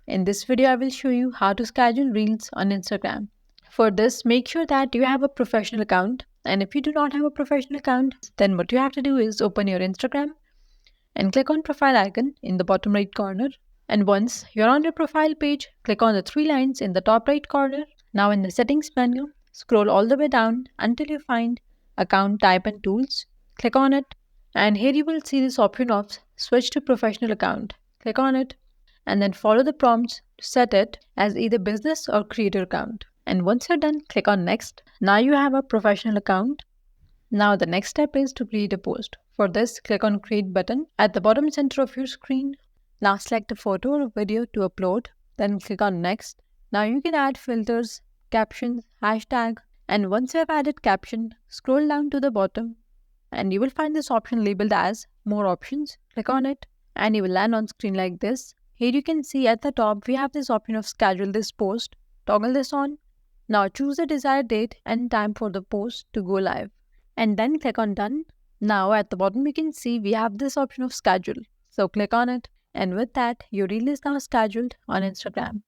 In this video, I will show you how to schedule reels on Instagram. For this, make sure that you have a professional account. And if you do not have a professional account, then what you have to do is open your Instagram and click on profile icon in the bottom right corner. And once you're on your profile page, click on the three lines in the top right corner. Now in the settings menu, scroll all the way down until you find account type and tools. Click on it. And here you will see this option of switch to professional account. Click on it and then follow the prompts to set it as either business or creator account. And once you're done, click on next. Now you have a professional account. Now the next step is to create a post. For this, click on create button at the bottom center of your screen. Now select a photo or video to upload. Then click on next. Now you can add filters, captions, hashtag, and once you have added caption, scroll down to the bottom and you will find this option labeled as more options. Click on it and you will land on screen like this. Here you can see at the top we have this option of schedule this post. Toggle this on. Now choose the desired date and time for the post to go live and then click on done. Now at the bottom you can see we have this option of schedule. So click on it and with that your reel is now scheduled on Instagram.